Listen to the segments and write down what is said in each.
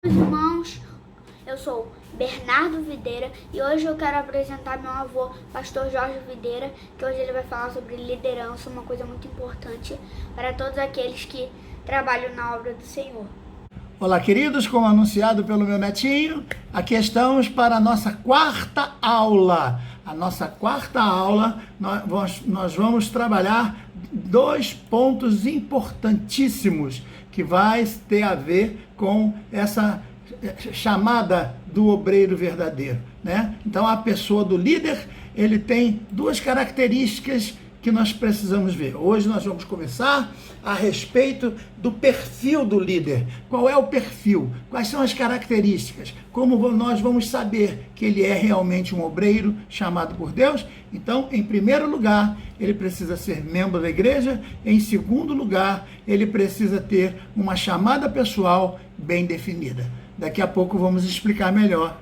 Irmãos, eu sou Bernardo Videira e hoje eu quero apresentar meu avô, pastor Jorge Videira, que hoje ele vai falar sobre liderança, uma coisa muito importante para todos aqueles que trabalham na obra do Senhor. Olá, queridos, como anunciado pelo meu netinho, aqui estamos para a nossa quarta aula. A nossa quarta aula, nós vamos trabalhar 2 pontos importantíssimos que vai ter a ver com essa chamada do obreiro verdadeiro, né? Então, a pessoa do líder, ele tem 2 características que nós precisamos ver. Hoje nós vamos começar a respeito do perfil do líder. Qual é o perfil? Quais são as características? Como nós vamos saber que ele é realmente um obreiro chamado por Deus? Então, em primeiro lugar, ele precisa ser membro da igreja. Em segundo lugar, ele precisa ter uma chamada pessoal bem definida. Daqui a pouco vamos explicar melhor.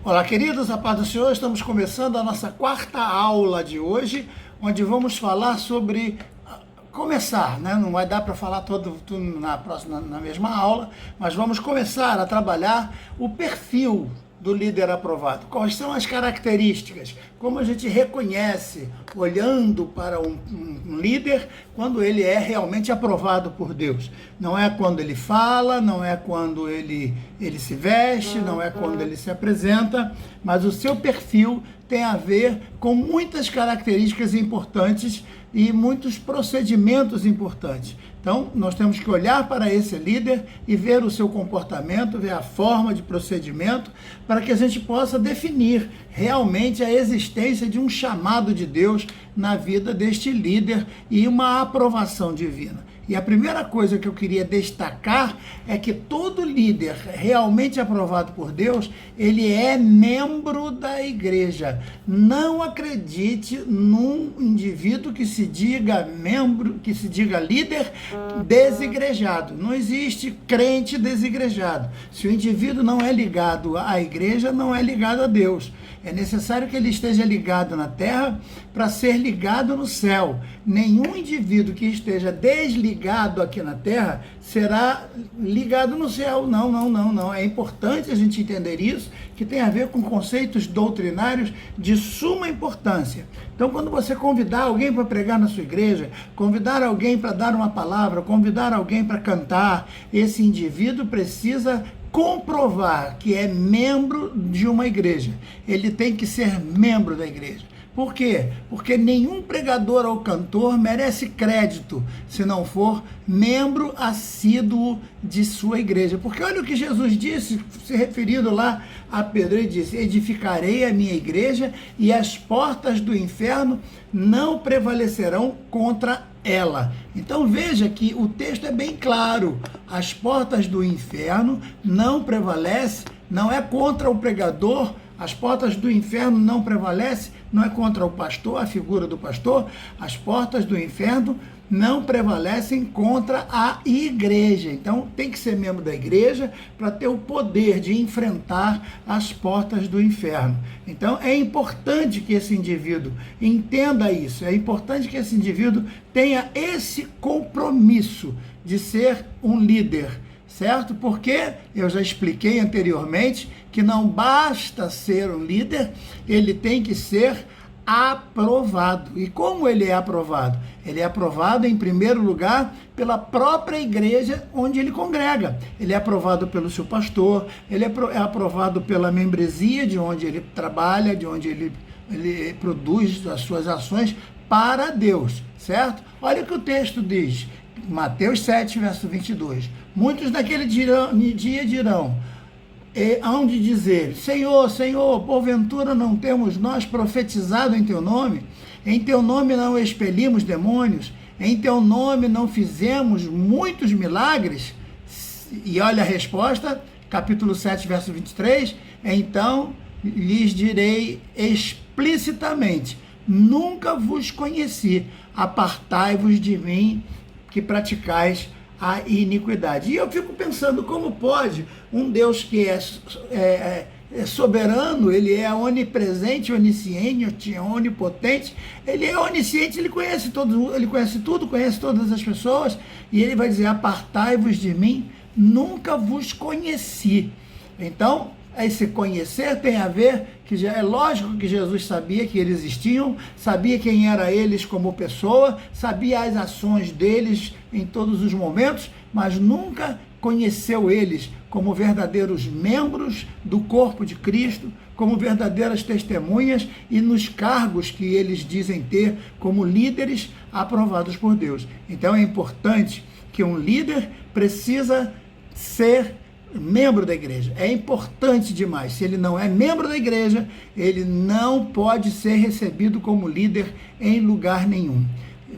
Olá, queridos, a paz do Senhor, estamos começando a nossa quarta aula de hoje, onde vamos falar sobre começar, né? Não vai dar para falar tudo na mesma aula, mas vamos começar a trabalhar o perfil do líder aprovado. Quais são as características? Como a gente reconhece, olhando para um líder, quando ele é realmente aprovado por Deus. Não é quando ele fala, não é quando ele se veste, não é quando ele se apresenta, mas o seu perfil tem a ver com muitas características importantes e muitos procedimentos importantes. Então, nós temos que olhar para esse líder e ver o seu comportamento, ver a forma de procedimento, para que a gente possa definir realmente a existência de um chamado de Deus na vida deste líder e uma aprovação divina. E a primeira coisa que eu queria destacar é que todo líder realmente aprovado por Deus, ele é membro da igreja. Não acredite num indivíduo que se diga membro, que se diga líder desigrejado. Não existe crente desigrejado. Se o indivíduo não é ligado à igreja, não é ligado a Deus. É necessário que ele esteja ligado na terra para ser ligado no céu. Nenhum indivíduo que esteja desligado aqui na terra será ligado no céu. Não. É importante a gente entender isso, que tem a ver com conceitos doutrinários de suma importância. Então, quando você convidar alguém para pregar na sua igreja, convidar alguém para dar uma palavra, convidar alguém para cantar, esse indivíduo precisa comprovar que é membro de uma igreja. Ele tem que ser membro da igreja. Por quê? Porque nenhum pregador ou cantor merece crédito se não for membro assíduo de sua igreja. Porque olha o que Jesus disse, se referindo lá a Pedro, ele disse: edificarei a minha igreja e as portas do inferno não prevalecerão contra ela. Então veja que o texto é bem claro. As portas do inferno não prevalecem, não é contra o pregador. As portas do inferno não prevalecem, não é contra o pastor, a figura do pastor. As portas do inferno não prevalecem contra a igreja. Então, tem que ser membro da igreja para ter o poder de enfrentar as portas do inferno. Então, é importante que esse indivíduo entenda isso. É importante que esse indivíduo tenha esse compromisso de ser um líder, certo? Porque eu já expliquei anteriormente que não basta ser um líder, ele tem que ser aprovado. E como ele é aprovado? Ele é aprovado, em primeiro lugar, pela própria igreja onde ele congrega. Ele é aprovado pelo seu pastor, ele é aprovado pela membresia de onde ele trabalha, de onde ele produz as suas ações para Deus, certo? Olha o que o texto diz, Mateus 7, verso 22. Muitos naquele dia dirão, hão de dizer: Senhor, Senhor, porventura não temos nós profetizado em teu nome? Em teu nome não expelimos demônios? Em teu nome não fizemos muitos milagres? E olha a resposta, capítulo 7, verso 23. Então lhes direi explicitamente: nunca vos conheci, apartai-vos de mim, que praticais a iniquidade. E eu fico pensando, como pode um Deus que é soberano, ele é onipresente, onisciente, onipotente, ele é onisciente, ele conhece tudo, conhece todas as pessoas, e ele vai dizer: apartai-vos de mim, nunca vos conheci. Então, esse conhecer tem a ver, que já é lógico que Jesus sabia que eles existiam, sabia quem era eles como pessoa, sabia as ações deles em todos os momentos, mas nunca conheceu eles como verdadeiros membros do corpo de Cristo, como verdadeiras testemunhas e nos cargos que eles dizem ter como líderes aprovados por Deus. Então é importante que um líder precisa ser membro da igreja. É importante demais. Se ele não é membro da igreja, ele não pode ser recebido como líder em lugar nenhum.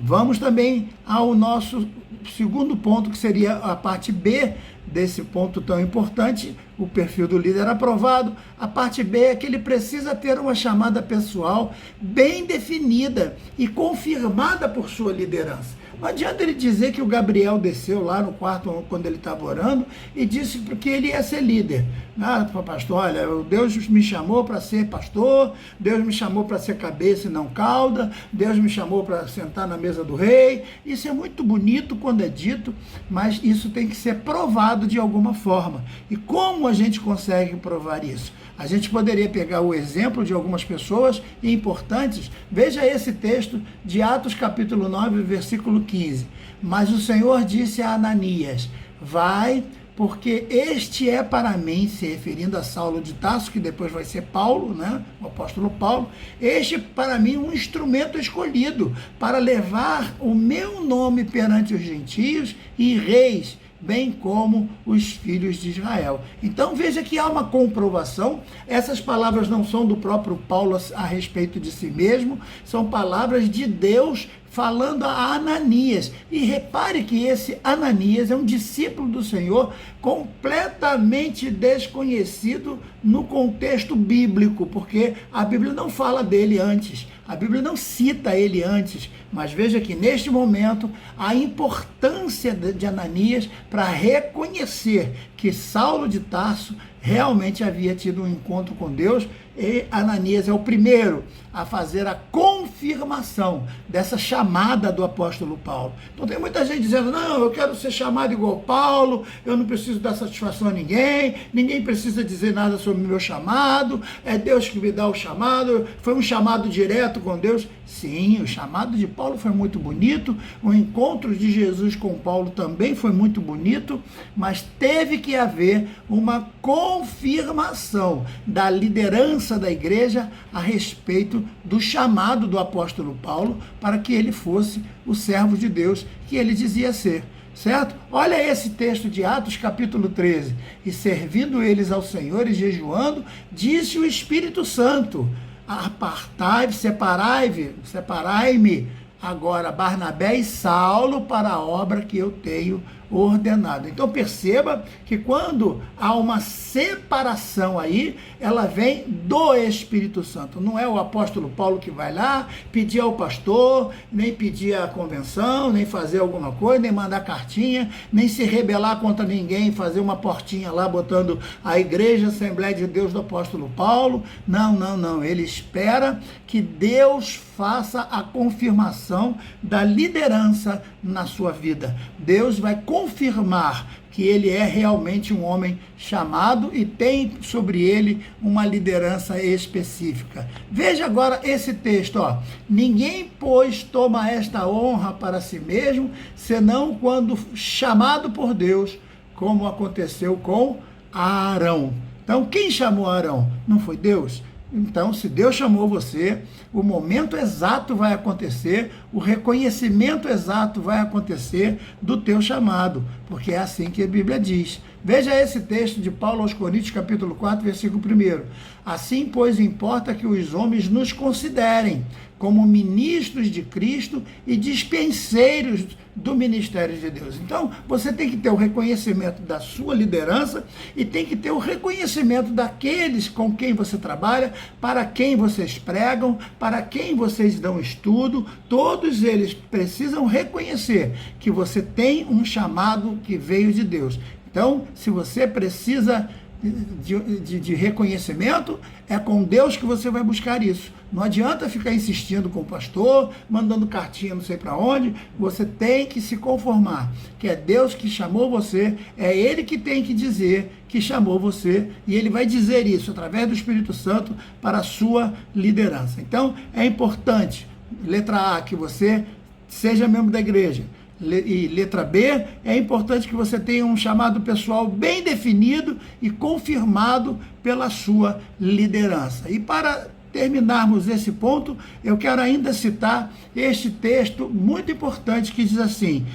Vamos também ao nosso segundo ponto, que seria a parte B desse ponto tão importante, o perfil do líder aprovado. A parte B é que ele precisa ter uma chamada pessoal bem definida e confirmada por sua liderança. Não adianta ele dizer que o Gabriel desceu lá no quarto quando ele estava orando e disse que ele ia ser líder. Ah, pastor, olha, Deus me chamou para ser pastor, Deus me chamou para ser cabeça e não cauda, Deus me chamou para sentar na mesa do rei. Isso é muito bonito quando é dito, mas isso tem que ser provado de alguma forma. E como a gente consegue provar isso? A gente poderia pegar o exemplo de algumas pessoas importantes. Veja esse texto de Atos capítulo 9, versículo 15. Mas o Senhor disse a Ananias: vai, porque este é para mim, se referindo a Saulo de Tarso, que depois vai ser Paulo, né? O apóstolo Paulo, este para mim um instrumento escolhido para levar o meu nome perante os gentios e reis, bem como os filhos de Israel. Então veja que há uma comprovação. Essas palavras não são do próprio Paulo a respeito de si mesmo, são palavras de Deus falando a Ananias. E repare que esse Ananias é um discípulo do Senhor completamente desconhecido no contexto bíblico, porque a Bíblia não fala dele antes, a Bíblia não cita ele antes, mas veja que neste momento a importância de Ananias para reconhecer que Saulo de Tarso realmente havia tido um encontro com Deus, e Ananias é o primeiro a fazer a confirmação dessa chamada do apóstolo Paulo. Então tem muita gente dizendo: não, eu quero ser chamado igual Paulo, eu não preciso dar satisfação a ninguém, ninguém precisa dizer nada sobre o meu chamado, é Deus que me dá o chamado, foi um chamado direto com Deus. Sim, o chamado de Paulo foi muito bonito, o encontro de Jesus com Paulo também foi muito bonito, mas teve que haver uma confirmação da liderança da igreja a respeito do chamado do apóstolo Paulo para que ele fosse o servo de Deus que ele dizia ser. Certo? Olha esse texto de Atos capítulo 13. E servindo eles ao Senhor e jejuando, disse o Espírito Santo: apartai-vos, separai-me agora Barnabé e Saulo para a obra que eu tenho ordenado. Então perceba que quando há uma separação aí, ela vem do Espírito Santo. Não é o apóstolo Paulo que vai lá pedir ao pastor, nem pedir a convenção, nem fazer alguma coisa, nem mandar cartinha, nem se rebelar contra ninguém, fazer uma portinha lá botando a Igreja Assembleia de Deus do apóstolo Paulo. Não, não, não. Ele espera que Deus faça a confirmação da liderança na sua vida. Deus vai confirmar que ele é realmente um homem chamado e tem sobre ele uma liderança específica. Veja agora esse texto, ó. Ninguém, pois, toma esta honra para si mesmo, senão quando chamado por Deus, como aconteceu com Arão. Então, quem chamou Arão? Não foi Deus? Então, se Deus chamou você, o momento exato vai acontecer, o reconhecimento exato vai acontecer do teu chamado, porque é assim que a Bíblia diz. Veja esse texto de Paulo aos Coríntios, capítulo 4, versículo 1. Assim, pois, importa que os homens nos considerem como ministros de Cristo e dispenseiros do ministério de Deus. Então, você tem que ter o reconhecimento da sua liderança e tem que ter o reconhecimento daqueles com quem você trabalha, para quem vocês pregam, para quem vocês dão estudo. Todos eles precisam reconhecer que você tem um chamado que veio de Deus. Então, se você precisa de reconhecimento, é com Deus que você vai buscar isso. Não adianta ficar insistindo com o pastor, mandando cartinha não sei para onde. Você tem que se conformar, que é Deus que chamou você, é Ele que tem que dizer que chamou você, e Ele vai dizer isso através do Espírito Santo para a sua liderança. Então, é importante, letra A, que você seja membro da igreja. E letra B, é importante que você tenha um chamado pessoal bem definido e confirmado pela sua liderança. E para terminarmos esse ponto, eu quero ainda citar este texto muito importante que diz assim: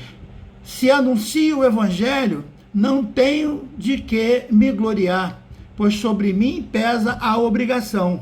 se anuncio o evangelho, não tenho de que me gloriar, pois sobre mim pesa a obrigação,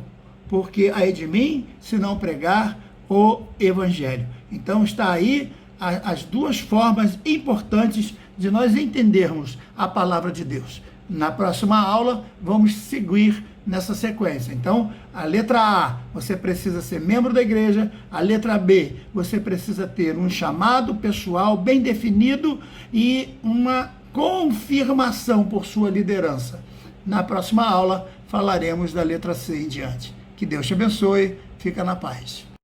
porque ai de mim se não pregar o evangelho. Então está aí as duas formas importantes de nós entendermos a palavra de Deus. Na próxima aula, vamos seguir nessa sequência. Então, a letra A, você precisa ser membro da igreja. A letra B, você precisa ter um chamado pessoal bem definido e uma confirmação por sua liderança. Na próxima aula, falaremos da letra C em diante. Que Deus te abençoe. Fica na paz.